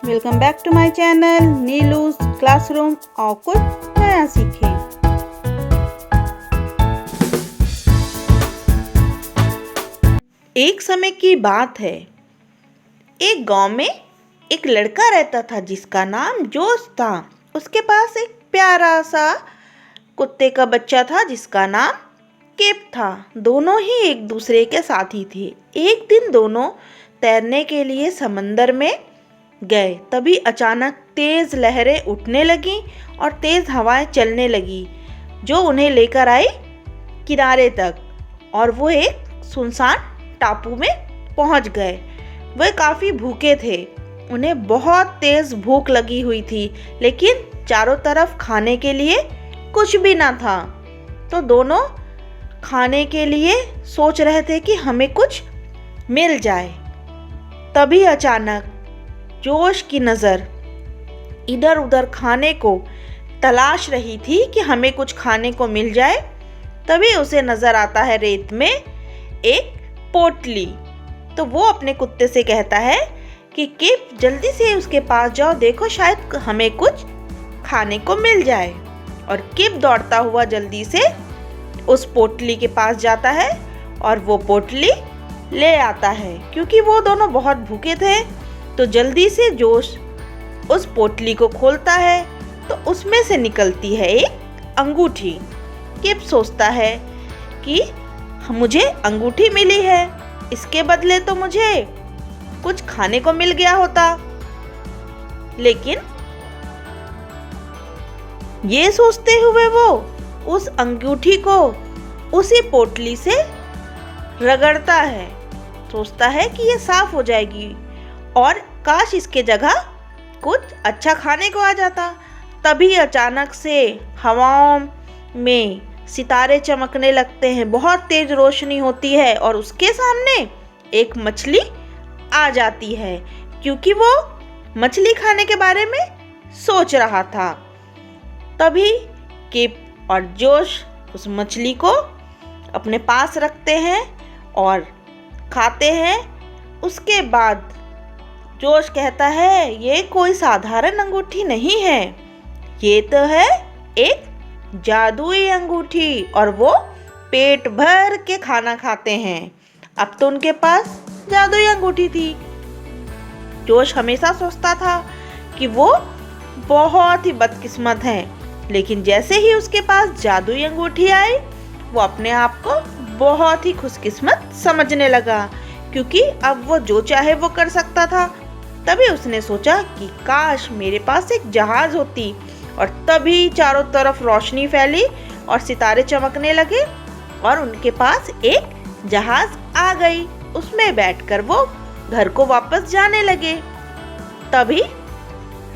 Welcome back to my channel Neelu's classroom. और कुछ नया सीखें। एक समय की बात है, एक गांव में एक लड़का रहता था जिसका नाम जोश था। उसके पास एक प्यारा सा कुत्ते का बच्चा था जिसका नाम किप था। दोनों ही एक दूसरे के साथी थे। एक दिन दोनों तैरने के लिए समंदर में गए। तभी अचानक तेज लहरें उठने लगीं और तेज हवाएं चलने लगी जो उन्हें लेकर आई किनारे तक, और वो एक सुनसान टापू में पहुंच गए। वे काफ़ी भूखे थे। उन्हें बहुत तेज भूख लगी हुई थी, लेकिन चारों तरफ खाने के लिए कुछ भी ना था। तो दोनों खाने के लिए सोच रहे थे कि हमें कुछ मिल जाए। तभी अचानक जोश की नज़र इधर उधर खाने को तलाश रही थी कि हमें कुछ खाने को मिल जाए। तभी उसे नज़र आता है रेत में एक पोटली। तो वो अपने कुत्ते से कहता है कि किप जल्दी से उसके पास जाओ, देखो शायद हमें कुछ खाने को मिल जाए। और किप दौड़ता हुआ जल्दी से उस पोटली के पास जाता है और वो पोटली ले आता है। क्योंकि वो दोनों बहुत भूखे थे, तो जल्दी से जोश उस पोटली को खोलता है तो उसमें से निकलती है एक अंगूठी। किप सोचता है कि मुझे अंगूठी मिली है, इसके बदले तो मुझे कुछ खाने को मिल गया होता। लेकिन ये सोचते हुए वो उस अंगूठी को उसी पोटली से रगड़ता है। सोचता है कि ये साफ हो जाएगी और काश इसके जगह कुछ अच्छा खाने को आ जाता। तभी अचानक से हवाओं में सितारे चमकने लगते हैं, बहुत तेज रोशनी होती है और उसके सामने एक मछली आ जाती है, क्योंकि वो मछली खाने के बारे में सोच रहा था। तभी किप और जोश उस मछली को अपने पास रखते हैं और खाते हैं। उसके बाद जोश कहता है, ये कोई साधारण अंगूठी नहीं है, ये तो है एक जादुई अंगूठी। और वो पेट भर के खाना खाते हैं। अब तो उनके पास जादुई अंगूठी थी। जोश हमेशा सोचता था कि वो बहुत ही बदकिस्मत है, लेकिन जैसे ही उसके पास जादुई अंगूठी आई, वो अपने आप को बहुत ही खुशकिस्मत समझने लगा, क्योंकि अब वो जो चाहे वो कर सकता था। तभी उसने सोचा कि काश मेरे पास एक जहाज होती। और तभी चारों तरफ रोशनी फैली और सितारे चमकने लगे और उनके पास एक जहाज आ गई। उसमें बैठकर वो घर को वापस जाने लगे। तभी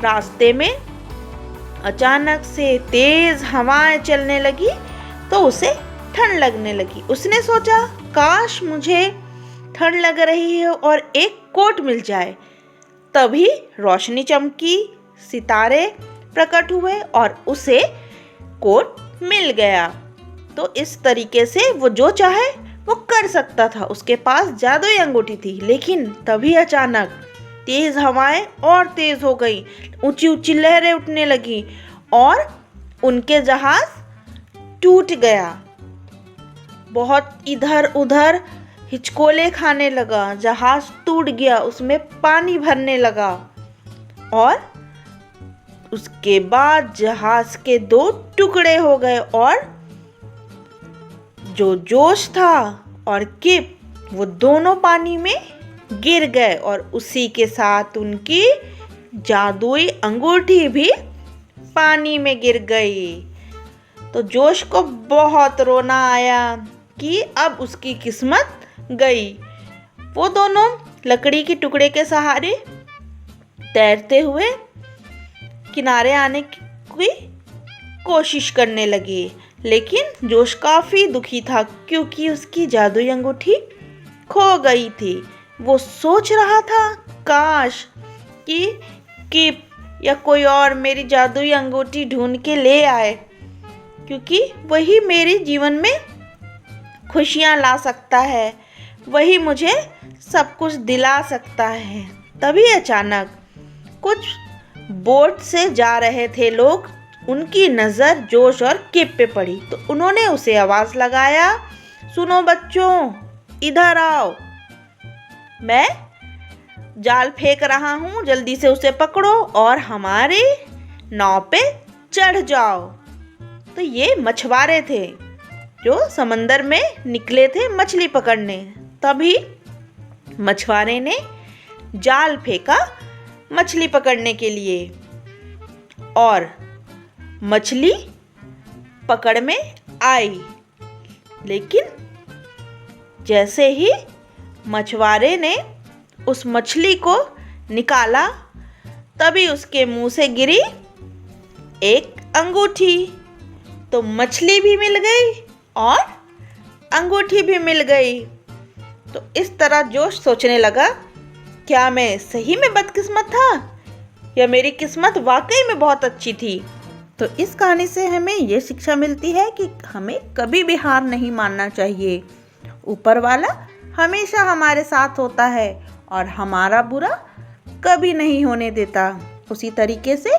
रास्ते में अचानक से तेज हवाएं चलने लगी तो उसे ठंड लगने लगी। उसने सोचा काश मुझे ठंड लग रही है और एक कोट मिल जाए। तभी रोशनी चमकी, सितारे प्रकट हुए और उसे कोट मिल गया। तो इस तरीके से वो जो चाहे वो कर सकता था। उसके पास जादुई अंगूठी थी। लेकिन तभी अचानक तेज हवाएं और तेज हो गई, ऊंची ऊंची लहरें उठने लगी और उनके जहाज टूट गया। बहुत इधर उधर हिचकोले खाने लगा, जहाज टूट गया, उसमें पानी भरने लगा और उसके बाद जहाज के 2 टुकड़े हो गए और जो जोश था और किप वो दोनों पानी में गिर गए और उसी के साथ उनकी जादुई अंगूठी भी पानी में गिर गई। तो जोश को बहुत रोना आया कि अब उसकी किस्मत गई। वो दोनों लकड़ी के टुकड़े के सहारे तैरते हुए किनारे आने की कोशिश करने लगे। लेकिन जोश काफ़ी दुखी था, क्योंकि उसकी जादुई अंगूठी खो गई थी। वो सोच रहा था काश कि किप या कोई और मेरी जादुई अंगूठी ढूंढ के ले आए, क्योंकि वही मेरे जीवन में खुशियाँ ला सकता है, वही मुझे सब कुछ दिला सकता है। तभी अचानक कुछ बोट से जा रहे थे लोग, उनकी नज़र जोश और किप पे पड़ी तो उन्होंने उसे आवाज़ लगाया, सुनो बच्चों, इधर आओ, मैं जाल फेंक रहा हूँ, जल्दी से उसे पकड़ो और हमारी नाव पे चढ़ जाओ। तो ये मछुआरे थे जो समंदर में निकले थे मछली पकड़ने। तभी मछुआरे ने जाल फेंका मछली पकड़ने के लिए और मछली पकड़ में आई। लेकिन जैसे ही मछुआरे ने उस मछली को निकाला तभी उसके मुंह से गिरी एक अंगूठी। तो मछली भी मिल गई और अंगूठी भी मिल गई। तो इस तरह जोश सोचने लगा, क्या मैं सही में बदकिस्मत था या मेरी किस्मत वाकई में बहुत अच्छी थी। तो इस कहानी से हमें ये शिक्षा मिलती है कि हमें कभी भी हार नहीं मानना चाहिए। ऊपर वाला हमेशा हमारे साथ होता है और हमारा बुरा कभी नहीं होने देता। उसी तरीके से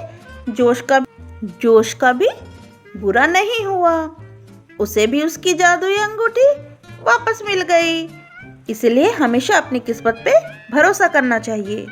जोश का भी बुरा नहीं हुआ, उसे भी उसकी जादुई अंगूठी वापस मिल गई। इसलिए हमेशा अपनी किस्मत पे भरोसा करना चाहिए।